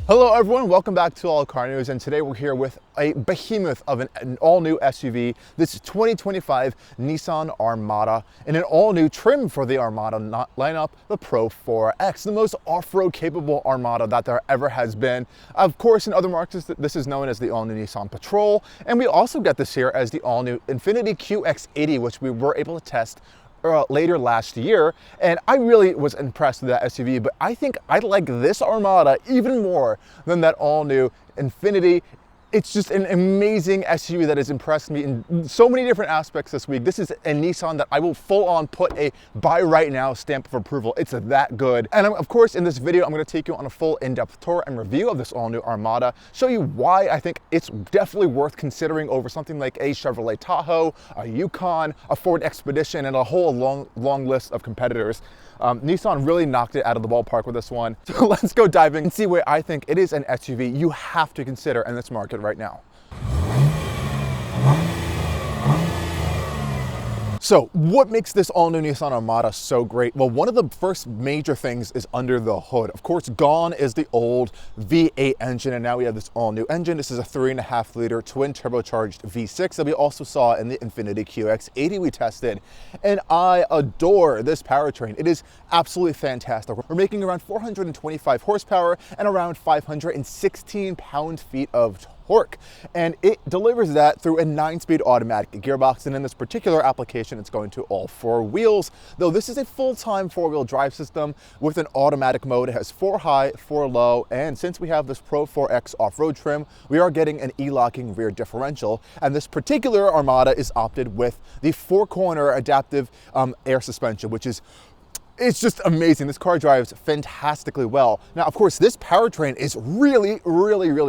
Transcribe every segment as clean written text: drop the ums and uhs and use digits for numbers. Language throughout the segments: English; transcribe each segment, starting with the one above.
Hello everyone, welcome back to Allcarnews, and today we're here with a behemoth of an all-new SUV. This is 2025 Nissan Armada in an all-new trim for the Armada lineup, the Pro 4X, the most off-road capable Armada that there ever has been. Of course, in other markets, this is known as the all-new Nissan Patrol, and we also get this here as the all-new Infiniti QX80, which we were able to test later last year, and I really was impressed with that SUV, but I think I like this Armada even more than that all-new Infiniti. It's just an amazing SUV that has impressed me in so many different aspects this week. This is a Nissan that I will full-on put a buy right now stamp of approval. It's that good. And of course, in this video, I'm going to take you on a full in-depth tour and review of this all-new Armada, show you why I think it's definitely worth considering over something like a Chevrolet Tahoe, a Yukon, a Ford Expedition, and a whole long list of competitors. Nissan really knocked it out of the ballpark with this one. So let's go dive in and see why I think it is an SUV you have to consider in this market right now. So what makes this all-new Nissan Armada so great? Well, one of the first major things is under the hood. Of course, gone is the old V8 engine, and now we have this all-new engine. This is a 3.5-liter twin turbocharged V6 that we also saw in the Infiniti QX80 we tested. And I adore this powertrain. It is absolutely fantastic. We're making around 425 horsepower and around 516 pound-feet of torque, and it delivers that through a 9-speed automatic gearbox, and in this particular application it's going to all 4 wheels, though this is a full-time 4-wheel drive system with an automatic mode. It has 4 high, 4 low, and since we have this Pro 4X off-road trim, we are getting an e-locking rear differential, and this particular Armada is opted with the 4-corner adaptive air suspension, which is it's just amazing. This car drives fantastically well. Now, of course, this powertrain is really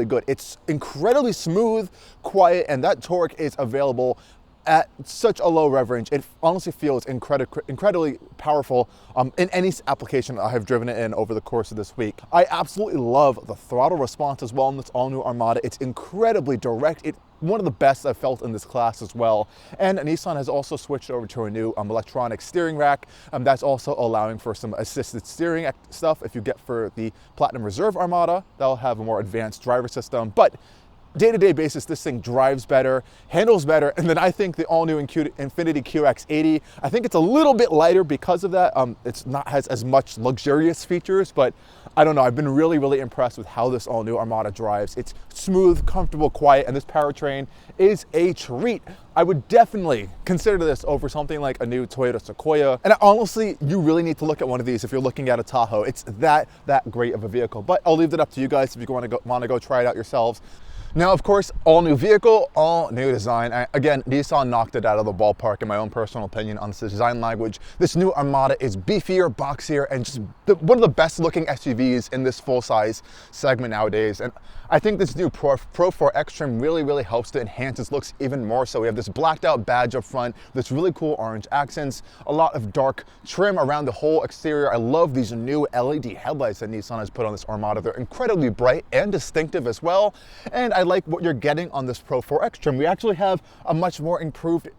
good. It's incredibly smooth, quiet, and that torque is available at such a low rev range. It honestly feels incredibly powerful in any application I have driven it in over the course of this week. I absolutely love the throttle response as well in this all-new Armada. It's incredibly direct. It's one of the best I've felt in this class as well. And Nissan has also switched over to a new electronic steering rack. That's also allowing for some assisted steering stuff. If you get for the Platinum Reserve Armada, that'll have a more advanced driver system. But day-to-day basis, this thing drives better, handles better, and then I think the all-new Infiniti QX80, I think it's a little bit lighter because of that. It's not has as much luxurious features, but I don't know. I've been really impressed with how this all-new Armada drives. It's smooth, comfortable, quiet, and this powertrain is a treat. I would definitely consider this over something like a new Toyota Sequoia. And honestly, you really need to look at one of these if you're looking at a Tahoe. It's that great of a vehicle. But I'll leave it up to you guys if you want to go try it out yourselves. Now, of course, all new vehicle, all new design. Again, Nissan knocked it out of the ballpark in my own personal opinion on this design language. This new Armada is beefier, boxier, and just one of the best looking SUVs in this full-size segment nowadays. And I think this new Pro 4X trim really helps to enhance its looks even more so. We have this blacked out badge up front, this really cool orange accents, a lot of dark trim around the whole exterior. I love these new LED headlights that Nissan has put on this Armada. They're incredibly bright and distinctive as well. And I like what you're getting on this Pro 4X trim. We actually have a much more improved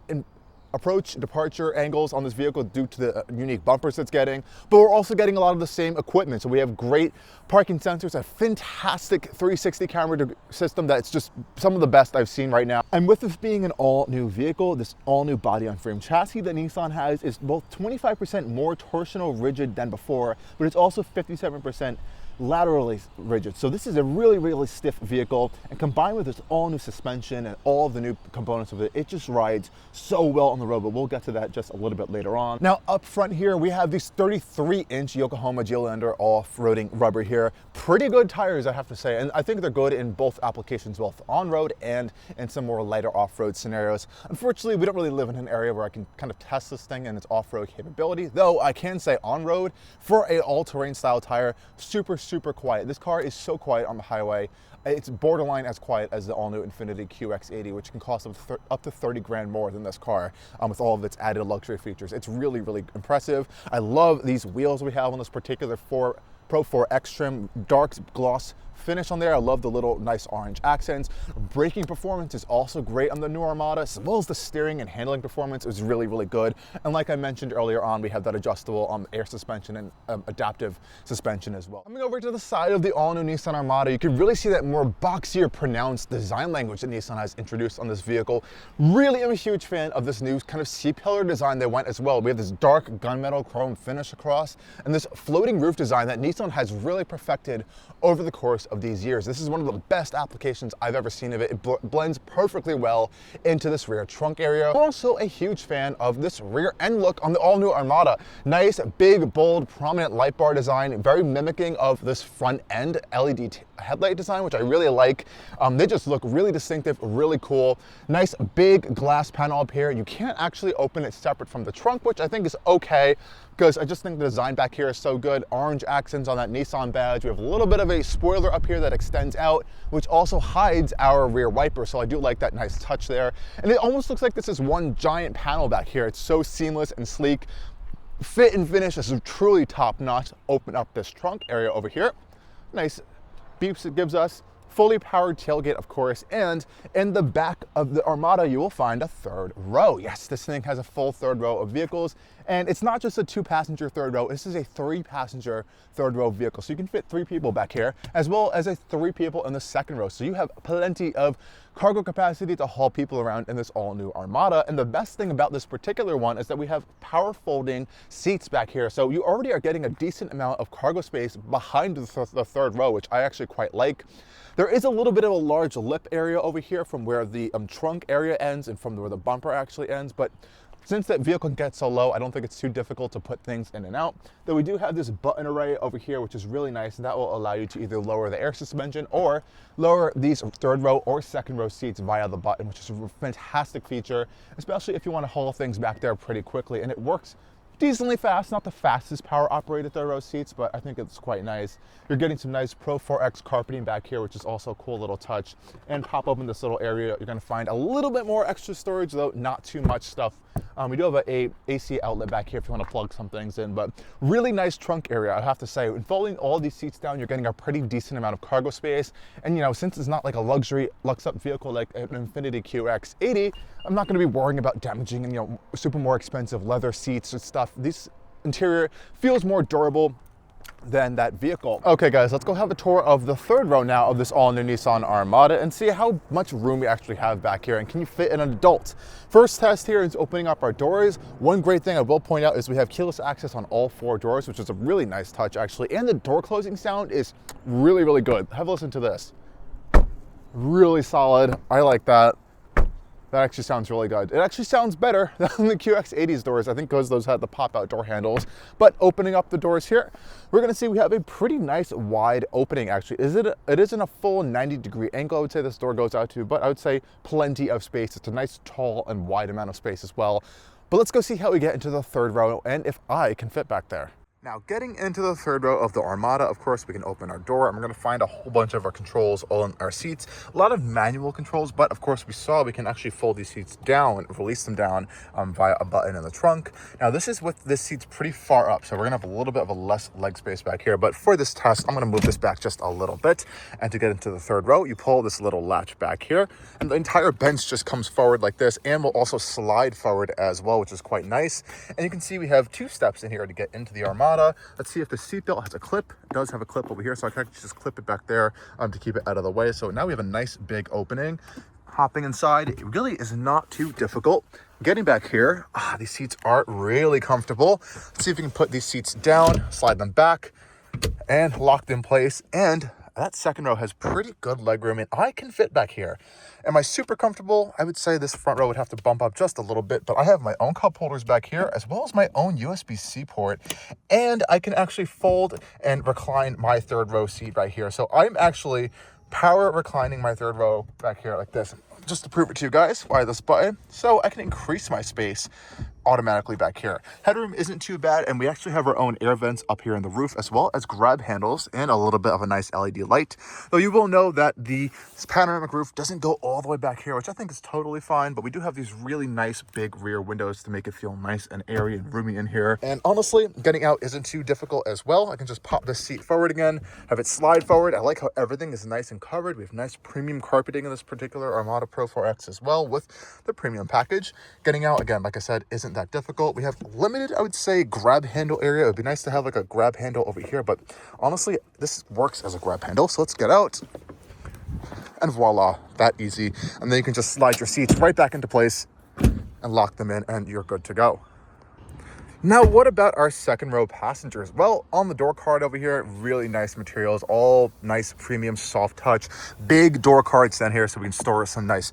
approach departure angles on this vehicle due to the unique bumpers it's getting, but we're also getting a lot of the same equipment. So we have great parking sensors, a fantastic 360 camera system that's just some of the best I've seen right now. And with this being an all-new vehicle, this all-new body-on-frame chassis that Nissan has is both 25% more torsional rigid than before, but it's also 57% laterally rigid. So this is a really stiff vehicle, and combined with this all new suspension and all of the new components of it, it just rides so well on the road, but we'll get to that just a little bit later on. Now up front here, we have these 33-inch Yokohama Geolandar off-roading rubber here. Pretty good tires, I have to say, and I think they're good in both applications, both on-road and in some more lighter off-road scenarios. Unfortunately, we don't really live in an area where I can kind of test this thing and its off-road capability, though I can say on-road, for a all-terrain style tire, super quiet. This car is so quiet on the highway. It's borderline as quiet as the all-new Infiniti QX80, which can cost up to 30 grand more than this car with all of its added luxury features. It's really impressive. I love these wheels we have on this particular Pro 4X trim, dark gloss finish on there. I love the little nice orange accents. Braking performance is also great on the new Armada, as well as the steering and handling performance is really, really good. And like I mentioned earlier on, we have that adjustable air suspension and adaptive suspension as well. Coming over to the side of the all-new Nissan Armada, you can really see that more boxier, pronounced design language that Nissan has introduced on this vehicle. Really am a huge fan of this new kind of C-pillar design they went as well. We have this dark gunmetal chrome finish across, and this floating roof design that Nissan has really perfected over the course of these years. This is one of the best applications I've ever seen of it. It blends perfectly well into this rear trunk area. I'm also a huge fan of this rear end look on the all-new Armada. Nice, big, bold, prominent light bar design, very mimicking of this front end LED headlight design, which I really like. They just look really distinctive, really cool. Nice, big glass panel up here. You can't actually open it separate from the trunk, which I think is okay, because I just think the design back here is so good. Orange accents on that Nissan badge. We have a little bit of a spoiler up here that extends out, which also hides our rear wiper. So I do like that nice touch there. And it almost looks like this is one giant panel back here. It's so seamless and sleek. Fit and finish is truly top notch. Open up this trunk area over here. Nice beeps it gives us. Fully powered tailgate, of course, and in the back of the Armada, you will find a third row. Yes, this thing has a full third row of vehicles, and it's not just a 2-passenger third row. This is a 3-passenger third row vehicle, so you can fit 3 people back here, as well as 3 people in the second row. So you have plenty of cargo capacity to haul people around in this all-new Armada. And the best thing about this particular one is that we have power folding seats back here, so you already are getting a decent amount of cargo space behind the third row, which I actually quite like. There is a little bit of a large lip area over here from where the trunk area ends and from where the bumper actually ends, but since that vehicle can get so low, I don't think it's too difficult to put things in and out. Though we do have this button array over here, which is really nice, and that will allow you to either lower the air suspension or lower these third row or second row seats via the button, which is a fantastic feature, especially if you want to haul things back there pretty quickly. And it works decently fast, not the fastest power operated third row seats, but I think it's quite nice. You're getting some nice Pro 4X carpeting back here, which is also a cool little touch. And pop open this little area, you're gonna find a little bit more extra storage, though not too much stuff. We do have a AC outlet back here if you want to plug some things in, but really nice trunk area, I have to say. In folding all these seats down, you're getting a pretty decent amount of cargo space. And you know, since it's not like a luxury lux-up vehicle like an Infiniti QX80, I'm not going to be worrying about damaging and, you know, super more expensive leather seats and stuff. This interior feels more durable than that vehicle. Okay guys, let's go have a tour of the third row now of this all-new Nissan Armada and see how much room we actually have back here and can you fit an adult. First test here is opening up our doors. One great thing I will point out is we have keyless access on all 4 doors, which is a really nice touch actually, and the door closing sound is really, really good. Have a listen to this. Really solid, I like that. That actually sounds really good. It actually sounds better than the QX80's doors, I think, because those had the pop-out door handles. But opening up the doors here, we're gonna see we have a pretty nice wide opening actually. It isn't a full 90-degree angle I would say this door goes out to, but I would say plenty of space. It's a nice tall and wide amount of space as well. But let's go see how we get into the third row and if I can fit back there. Now, getting into the third row of the Armada, of course, we can open our door and we're going to find a whole bunch of our controls all in our seats. A lot of manual controls, but of course we saw we can actually fold these seats down, release them down via a button in the trunk. Now, this is with this seat's pretty far up, so we're going to have a little bit of a less leg space back here. But for this test, I'm going to move this back just a little bit. And to get into the third row, you pull this little latch back here and the entire bench just comes forward like this and will also slide forward as well, which is quite nice. And you can see we have 2 steps in here to get into the Armada. Let's see if the seatbelt has a clip. It does have a clip over here, so I can just clip it back there to keep it out of the way. So now we have a nice big opening. Hopping inside, it really is not too difficult. Getting back here, these seats are really comfortable. Let's see if we can put these seats down, slide them back, and lock them in place. And that second row has pretty good legroom, and I can fit back here. Am I super comfortable? I would say this front row would have to bump up just a little bit, but I have my own cup holders back here, as well as my own USB-C port, and I can actually fold and recline my third row seat right here. So I'm actually power reclining my third row back here like this, just to prove it to you guys via this button. So I can increase my space automatically back here. Headroom isn't too bad, and we actually have our own air vents up here in the roof, as well as grab handles and a little bit of a nice LED light. Though you will know that the panoramic roof doesn't go all the way back here, which I think is totally fine, but we do have these really nice big rear windows to make it feel nice and airy and roomy in here. And honestly, getting out isn't too difficult as well. I can just pop this seat forward again, have it slide forward. I like how everything is nice and covered. We have nice premium carpeting in this particular Armada Pro 4X as well with the premium package. Getting out, again, like I said, isn't that difficult. We have limited, I would say, grab handle area. It would be nice to have like a grab handle over here, but honestly, this works as a grab handle. So let's get out, and voila, that easy. And then you can just slide your seats right back into place and lock them in, and you're good to go. Now, what about our second row passengers? Well, on the door card over here, really nice materials, all nice premium soft touch, big door cards down here so we can store some nice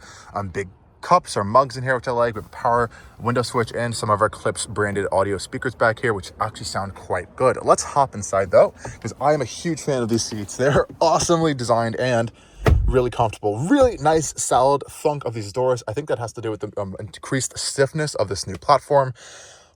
big cups or mugs in here, which I like, with power window switch and some of our Clips branded audio speakers back here, which actually sound quite good. Let's hop inside though, because I am a huge fan of these seats. They're awesomely designed and really comfortable. Really nice solid thunk of these doors. I think that has to do with the increased stiffness of this new platform.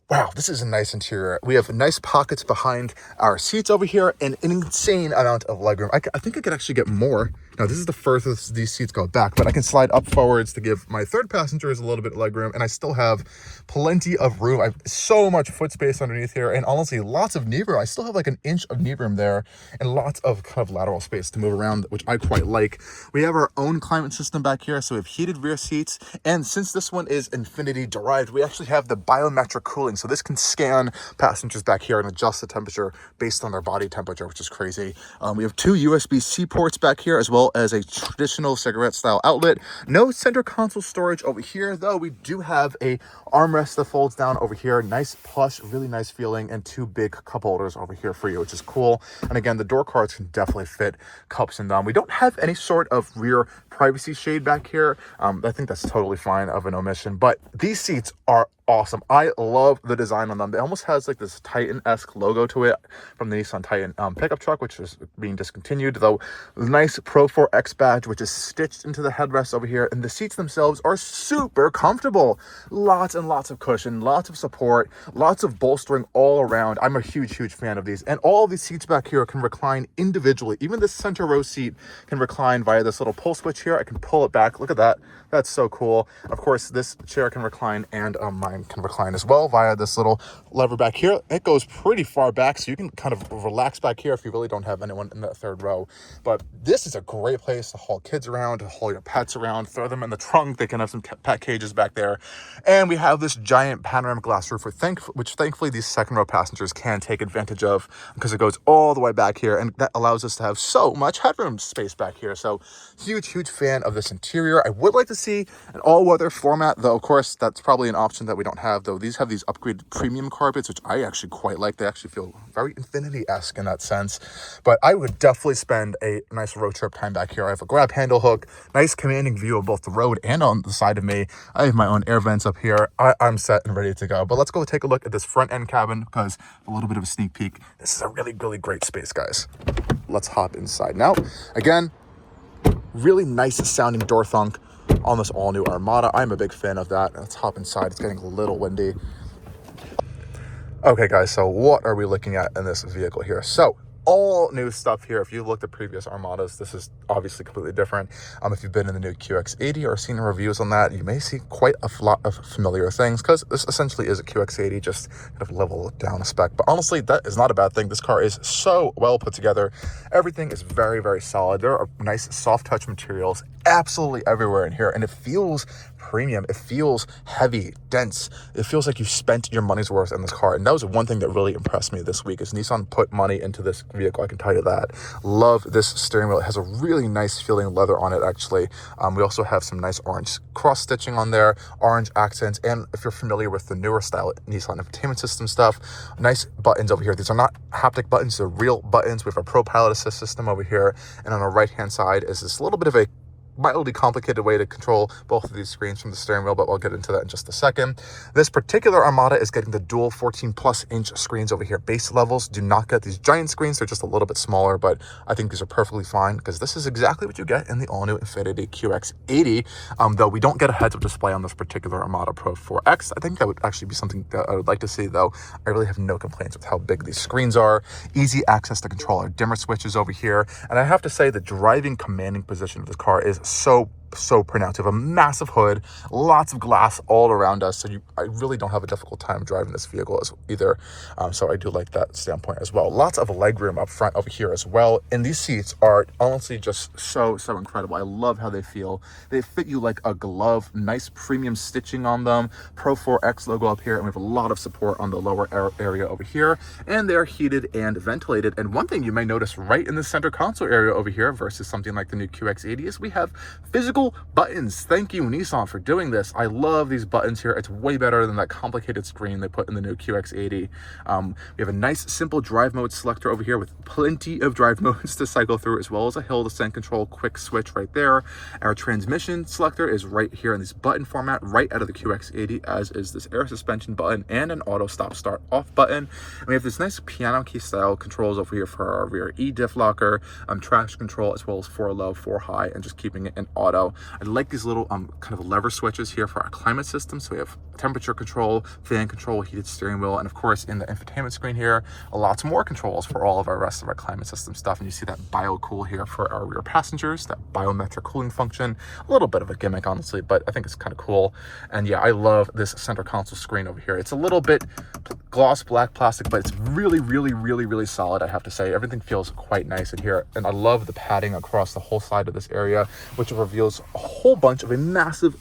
Wow, this is a nice interior. We have nice pockets behind our seats over here and an insane amount of legroom. I think I could actually get more. Now, this is the furthest these seats go back, but I can slide up forwards to give my third passengers a little bit of legroom, and I still have plenty of room. I have so much foot space underneath here, and honestly, lots of knee room. I still have like an inch of knee room there, and lots of kind of lateral space to move around, which I quite like. We have our own climate system back here, so we have heated rear seats, and since this one is Infinity derived, we actually have the biometric cooling, so this can scan passengers back here and adjust the temperature based on their body temperature, which is crazy. We have two USB-C ports back here, as well as a traditional cigarette style outlet. No center console storage over here, though we do have a armrest that folds down over here. Nice plush, really nice feeling, and two big cup holders over here for you, which is cool. And again, the door cards can definitely fit cups in them. We don't have any sort of rear privacy shade back here. I think that's totally fine of an omission, but these seats are awesome. I love the design on them. It almost has like this Titan-esque logo to it from the Nissan Titan pickup truck, which is being discontinued, though. Nice Pro 4X badge, which is stitched into the headrest over here, and the seats themselves are super comfortable. Lots and lots of cushion, lots of support, lots of bolstering all around. I'm a huge fan of these, and all of these seats back here can recline individually. Even this center row seat can recline via this little pull switch here. I can pull it back. Look at that. That's so cool. Of course, this chair can recline, and mine can recline as well via this little lever back here. It goes pretty far back, so you can kind of relax back here if you really don't have anyone in that third row. But this is a great place to haul kids around, to haul your pets around, throw them in the trunk. They can have some pet cages back there. And we have this giant panoramic glass roof, which thankfully these second row passengers can take advantage of, because it goes all the way back here, and that allows us to have so much headroom space back here. So huge fan of this interior. I would like to see an all-weather format, though of course that's probably an option that we don't have, though. These have these upgraded premium carpets, which I actually quite like. They actually feel very Infinity-esque in that sense. But I would definitely spend a nice road trip time back here. I have a grab handle hook, nice commanding view of both the road and on the side of me. I have my own air vents up here. I'm set and ready to go. But let's go take a look at this front end cabin, because a little bit of a sneak peek. This is a really great space, guys. Let's hop inside now. Again, really nice sounding door thunk on this all new Armada. I'm a big fan of that. Let's hop inside. It's getting a little windy. Okay, guys, so what are we looking at in this vehicle here? So all new stuff here. If you looked at previous Armadas, this is obviously completely different. If you've been in the new QX80 or seen reviews on that, you may see quite a lot of familiar things, because this essentially is a QX80, just kind of level down a spec. But honestly, that is not a bad thing. This car is so well put together. Everything is very solid. There are nice soft touch materials absolutely everywhere in here, and it feels premium. It feels heavy, dense. It feels like you spent your money's worth in this car. And that was one thing that really impressed me this week, is Nissan put money into this vehicle. I can tell you that. Love this steering wheel. It has a really nice feeling leather on it, actually. We also have some nice orange cross stitching on there, orange accents, and if you're familiar with the newer style Nissan infotainment system stuff, nice buttons over here. These are not haptic buttons, they're real buttons. We have a Pro Pilot Assist system over here, and on the right hand side is this little bit of a mildly complicated way to control both of these screens from the steering wheel, but we'll get into that in just a second. This particular Armada is getting the dual 14+ inch screens over here. Base levels do not get these giant screens. They're just a little bit smaller, but I think these are perfectly fine because this is exactly what you get in the all-new Infiniti QX80. Though we don't get a heads-up display on this particular Armada Pro 4X. I think that would actually be something that I would like to see, though. I really have no complaints with how big these screens are. Easy access to control our dimmer switches over here. And I have to say the driving commanding position of this car is so pronounced. You have a massive hood, lots of glass all around us, so I really don't have a difficult time driving this vehicle either. So I do like that standpoint as well. Lots of legroom up front over here as well, and these seats are honestly just so incredible. I love how they feel. They fit you like a glove. Nice premium stitching on them. Pro 4X logo up here, and we have a lot of support on the lower area over here, and they're heated and ventilated. And one thing you may notice right in the center console area over here versus something like the new QX80 is we have physical buttons. Thank you, Nissan, for doing this. I love these buttons here. It's way better than that complicated screen they put in the new QX80. We have a nice simple drive mode selector over here with plenty of drive modes to cycle through, as well as a hill descent control quick switch right there. Our transmission selector is right here in this button format, right out of the QX80, as is this air suspension button and an auto stop start off button. And we have this nice piano key style controls over here for our rear e-diff locker, traction control, as well as 4 low, 4 high, and just keeping it in auto. I like these little kind of lever switches here for our climate system. So we have temperature control, fan control, heated steering wheel, and of course in the infotainment screen here, lots more controls for all of our rest of our climate system stuff. And you see that BioCool here for our rear passengers, that biometric cooling function. A little bit of a gimmick, honestly, but I think it's kind of cool. And yeah, I love this center console screen over here. It's a little bit gloss black plastic, but it's really solid, I have to say. Everything feels quite nice in here, and I love the padding across the whole side of this area, which reveals a whole bunch of a massive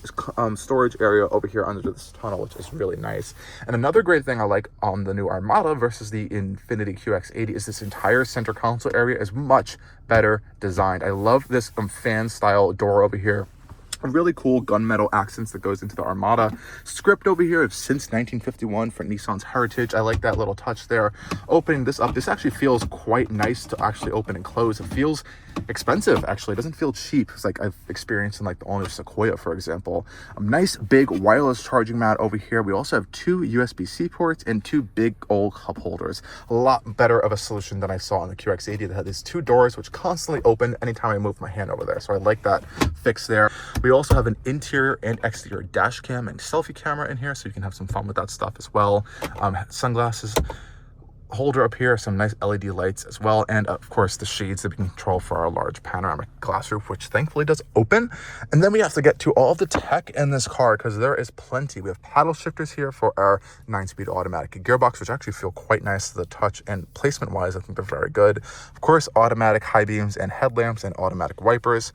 storage area over here under this tunnel, which is really nice. And another great thing I like on the new Armada versus the Infiniti QX80 is this entire center console area is much better designed. I love this fan style door over here. Really cool gunmetal accents that goes into the Armada. Script over here since 1951 for Nissan's heritage. I like that little touch there. Opening this up, this actually feels quite nice to actually open and close. It feels expensive, actually. It doesn't feel cheap. It's like I've experienced in like the all-new Sequoia, for example. A nice big wireless charging mat over here. We also have 2 USB-C ports and 2 big old cup holders. A lot better of a solution than I saw in the QX80 that had these 2 doors which constantly open anytime I move my hand over there. So I like that fix there. We also have an interior and exterior dash cam and selfie camera in here, so you can have some fun with that stuff as well. Sunglasses holder up here, some nice LED lights as well, and of course the shades that we can control for our large panoramic glass roof, which thankfully does open. And then we have to get to all of the tech in this car because there is plenty. We have paddle shifters here for our 9-speed automatic gearbox, which actually feel quite nice to the touch, and placement wise I think they're very good. Of course, automatic high beams and headlamps and automatic wipers.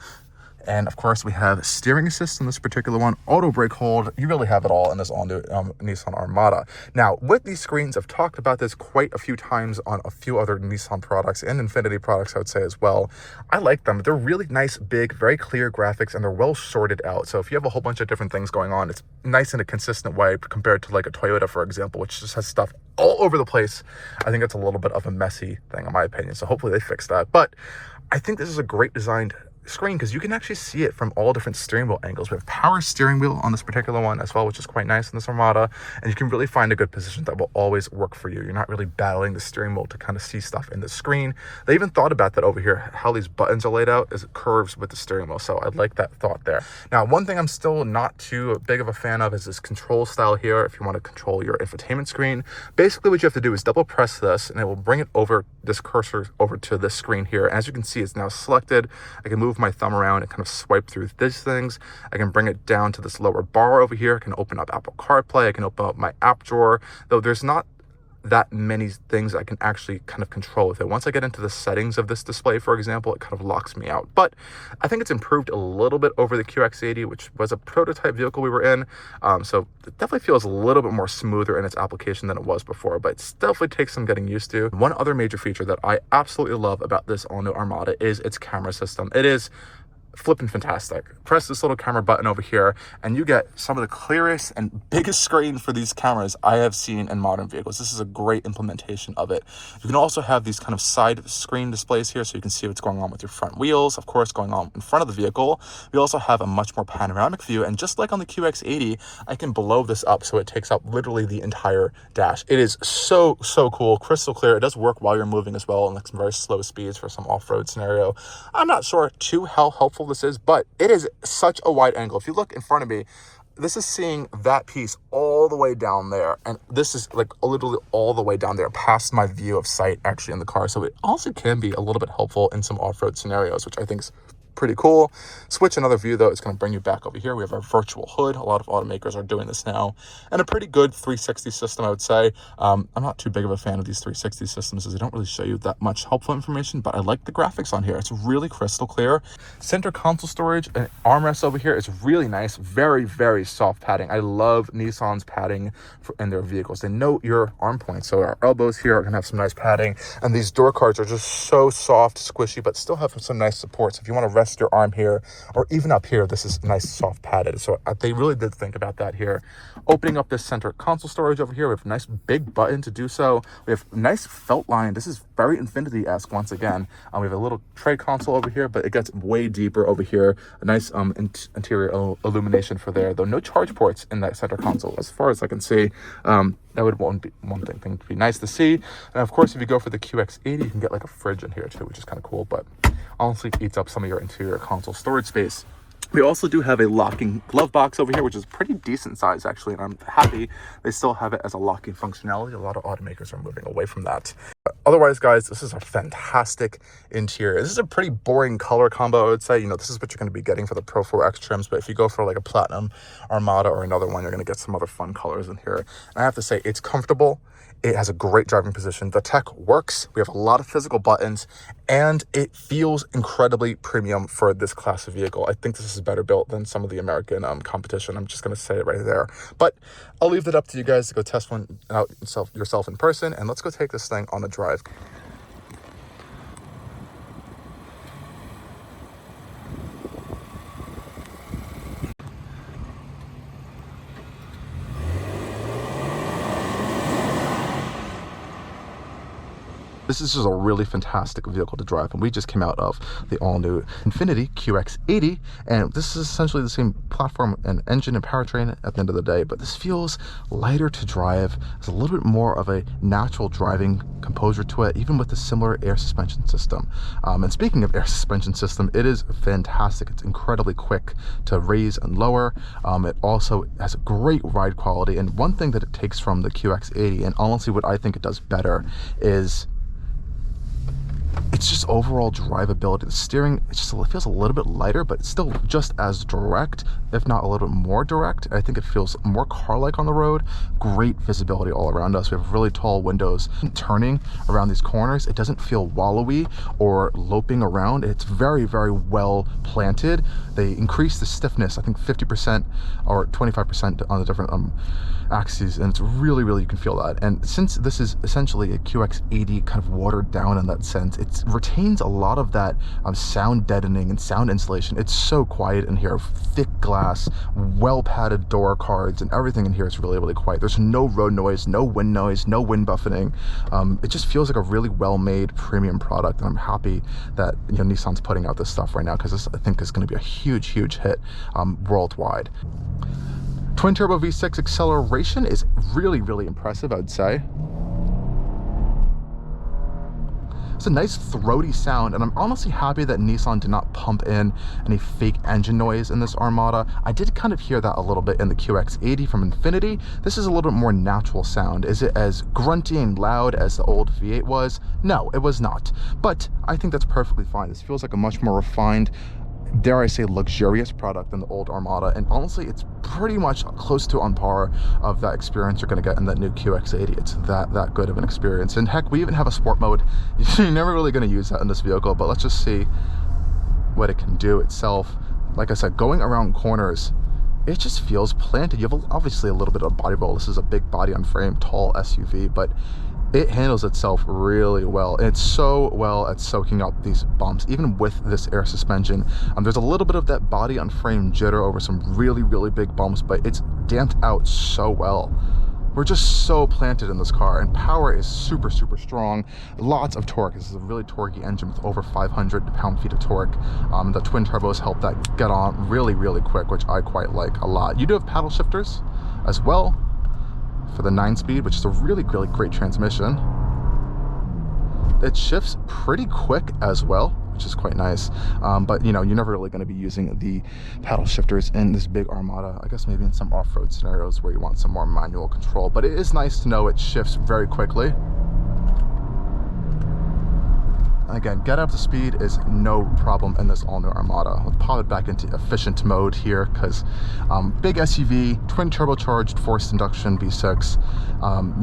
And of course, we have steering assist in this particular one, auto brake hold. You really have it all in this all-new Nissan Armada. Now, with these screens, I've talked about this quite a few times on a few other Nissan products and Infiniti products, I would say as well. I like them. They're really nice, big, very clear graphics, and they're well sorted out. So if you have a whole bunch of different things going on, it's nice in a consistent way compared to like a Toyota, for example, which just has stuff all over the place. I think it's a little bit of a messy thing, in my opinion. So hopefully they fix that. But I think this is a great designed screen because you can actually see it from all different steering wheel angles. We have power steering wheel on this particular one as well, which is quite nice in this Armada, and you can really find a good position that will always work for you. You're not really battling the steering wheel to kind of see stuff in the screen. They even thought about that over here, how these buttons are laid out is curves with the steering wheel, so I like that thought there. Now, one thing I'm still not too big of a fan of is this control style here. If you want to control your infotainment screen, basically what you have to do is double press this and it will bring it over, this cursor over to this screen here. As you can see, it's now selected. I can move my thumb around and kind of swipe through these things. I can bring it down to this lower bar over here. I can open up Apple CarPlay. I can open up my app drawer, though there's not that many things I can actually kind of control with it. Once I get into the settings of this display, for example, it kind of locks me out. But I think it's improved a little bit over the QX80, which was a prototype vehicle we were in. So it definitely feels a little bit more smoother in its application than it was before, but it definitely takes some getting used to. One other major feature that I absolutely love about this all-new Armada is its camera system. It is flipping fantastic. Press this little camera button over here and you get some of the clearest and biggest screen for these cameras I have seen in modern vehicles. This is a great implementation of it. You can also have these kind of side screen displays here so you can see what's going on with your front wheels, of course, going on in front of the vehicle. We also have a much more panoramic view, and just like on the QX80, I can blow this up so it takes up literally the entire dash. It is so cool, crystal clear. It does work while you're moving as well, and like some very slow speeds for some off-road scenario. I'm not sure how helpful this is, but it is such a wide angle. If you look in front of me, this is seeing that piece all the way down there, and this is like literally all the way down there past my view of sight actually in the car. So it also can be a little bit helpful in some off-road scenarios, which I think is pretty cool. Switch another view though, it's going to bring you back over here. We have our virtual hood. A lot of automakers are doing this now, and a pretty good 360 system, I would say. I'm not too big of a fan of these 360 systems as they don't really show you that much helpful information, but I like the graphics on here. It's really crystal clear. Center console storage and armrest over here is really nice. Very soft padding. I love Nissan's padding in their vehicles. They know your arm points, so our elbows here are going to have some nice padding, and these door cards are just so soft, squishy, but still have some nice support. So if you want to rest your arm here or even up here, this is nice soft padded. So they really did think about that here. Opening up this center console storage over here, we have a nice big button to do so. We have nice felt line. This is very Infiniti-esque once again. We have a little tray console over here, but it gets way deeper over here. A nice interior illumination for there, though no charge ports in that center console as far as I can see. That would one thing to be nice to see. And of course, if you go for the QX80, you can get like a fridge in here too, which is kind of cool, but honestly eats up some of your interior console storage space. We also do have a locking glove box over here, which is pretty decent size actually, and I'm happy they still have it as a locking functionality. A lot of automakers are moving away from that. Otherwise, guys, this is a fantastic interior. This is a pretty boring color combo, I would say. You know, this is what you're going to be getting for the Pro 4X trims, but if you go for like a Platinum Armada or another one, you're going to get some other fun colors in here. And I have to say, it's comfortable. It has a great driving position. The tech works. We have a lot of physical buttons, and it feels incredibly premium for this class of vehicle. I think this is better built than some of the American competition. I'm just going to say it right there. But I'll leave it up to you guys to go test one out yourself in person, and let's go take this thing on a drive. This is just a really fantastic vehicle to drive, and we just came out of the all-new Infiniti QX80, and this is essentially the same platform and engine and powertrain at the end of the day, but this feels lighter to drive. There's a little bit more of a natural driving composure to it, even with the similar air suspension system. And speaking of air suspension system, it is fantastic. It's incredibly quick to raise and lower. It also has a great ride quality, and one thing that it takes from the QX80, and honestly what I think it does better, is it's just overall drivability. The steering, it feels a little bit lighter, but it's still just as direct, if not a little bit more direct. I think it feels more car-like on the road. Great visibility all around us. We have really tall windows. Turning around these corners, it doesn't feel wallowy or loping around. It's very well planted. They increase the stiffness, I think 50% or 25% on the different axes, and it's really, you can feel that. And since this is essentially a QX80 kind of watered down in that sense, it retains a lot of that sound deadening and sound insulation. It's so quiet in here. Thick glass, well padded door cards, and everything in here is really quiet. There's no road noise, no wind buffeting. It just feels like a really well made premium product, and I'm happy that Nissan's putting out this stuff right now, because this I think is going to be a huge hit worldwide. Twin turbo V6 acceleration is really impressive, I'd say. It's a nice throaty sound, and I'm honestly happy that Nissan did not pump in any fake engine noise in this Armada. I did kind of hear that a little bit in the QX80 from Infiniti. This is a little bit more natural sound. Is it as grunty and loud as the old V8 was? No, it was not. But I think that's perfectly fine. This feels like a much more refined, dare I say, luxurious product than the old Armada, and honestly it's pretty much close to on par of that experience you're going to get in that new QX80. It's that good of an experience. And heck, we even have a sport mode. You're never really going to use that in this vehicle, but let's just see what it can do itself. Like I said, going around corners, it just feels planted. You have obviously a little bit of body roll. This is a big body on frame, tall SUV, but it handles itself really well. It's so well at soaking up these bumps, even with this air suspension. There's a little bit of that body on frame jitter over some really, really big bumps, but it's damped out so well. We're just so planted in this car, and power is super, super strong. Lots of torque. This is a really torquey engine with over 500 pound-feet of torque. The twin turbos help that get on really, really quick, which I quite like a lot. You do have paddle shifters as well for the 9-speed, which is a really, really great transmission. It shifts pretty quick as well, which is quite nice. But you know, you're never really going to be using the paddle shifters in this big Armada. I guess maybe in some off-road scenarios where you want some more manual control, but it is nice to know it shifts very quickly. Again, get up to speed is no problem in this all-new Armada. Let's pop it back into efficient mode here, because big SUV, twin turbocharged forced induction V6.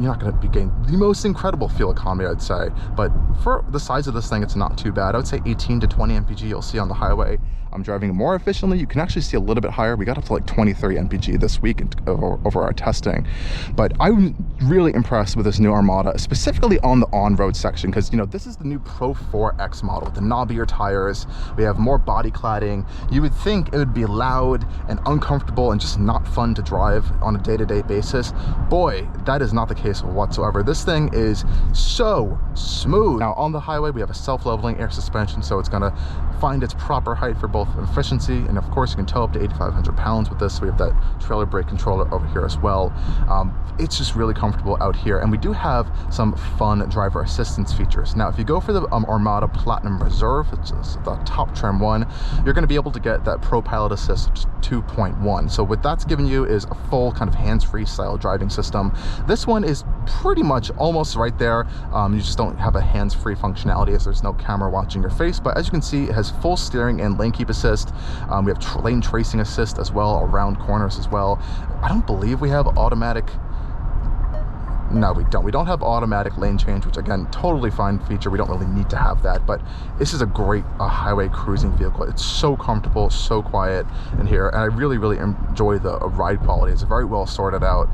You're not going to be getting the most incredible fuel economy, I'd say, but for the size of this thing, it's not too bad. I would say 18 to 20 mpg you'll see on the highway. I'm driving more efficiently. You can actually see a little bit higher. We got up to like 20-30 mpg this week over our testing. But I'm really impressed with this new Armada, specifically on the on-road section, because you know, this is the new Pro 4X model with the knobbier tires. We have more body cladding. You would think it would be loud and uncomfortable and just not fun to drive on a day-to-day basis. Boy, that is not the case whatsoever. This thing is so smooth. Now on the highway, we have a self-leveling air suspension, so it's gonna find its proper height for both efficiency, and of course you can tow up to 8,500 pounds with this. We have that trailer brake controller over here as well. It's just really comfortable out here, and we do have some fun driver assistance features. Now if you go for the Armada Platinum Reserve, which is the top trim one, you're going to be able to get that Pro Pilot Assist 2.1. So what that's giving you is a full kind of hands-free style driving system. This one is pretty much almost right there. You just don't have a hands-free functionality as there's no camera watching your face, but as you can see, it has full steering and lane keep assist. We have lane tracing assist as well, around corners as well. I don't believe we have automatic. No, we don't. We don't have automatic lane change, which again, totally fine feature. We don't really need to have that, but this is a great highway cruising vehicle. It's so comfortable, so quiet in here, and I really, really enjoy the ride quality. It's very well sorted out.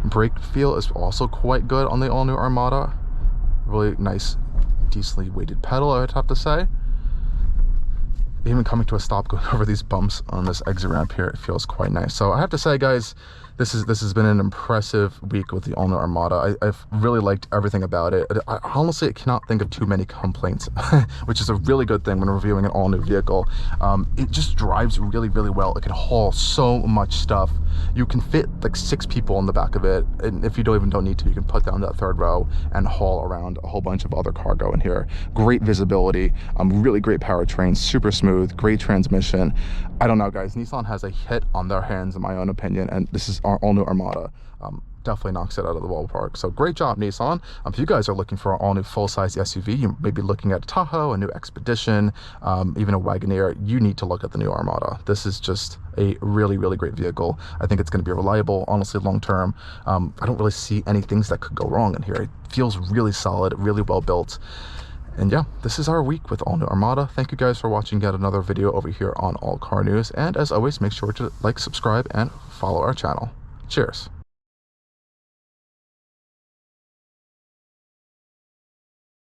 Brake feel is also quite good on the all-new Armada. Really nice, decently weighted pedal, I would have to say. Even coming to a stop, going over these bumps on this exit ramp here, it feels quite nice. So I have to say, guys, this has been an impressive week with the all-new Armada. I've really liked everything about it. I honestly cannot think of too many complaints, which is a really good thing when reviewing an all-new vehicle. It just drives really, really well. It can haul so much stuff. You can fit like 6 people in the back of it, and if you don't need to, you can put down that third row and haul around a whole bunch of other cargo in here. Great visibility, really great powertrain, super smooth, great transmission. I don't know, guys, Nissan has a hit on their hands in my own opinion, and this is our all-new Armada. Definitely knocks it out of the ballpark. So great job, Nissan. If you guys are looking for an all-new full-size SUV, you may be looking at a Tahoe, a new Expedition, even a Wagoneer. You need to look at the new Armada. This is just a really, really great vehicle. I think it's going to be reliable, honestly, long-term. I don't really see any things that could go wrong in here. It feels really solid, really well built. And yeah, this is our week with all new Armada. Thank you guys for watching yet another video over here on Allcarnews. And as always, make sure to like, subscribe, and follow our channel. Cheers.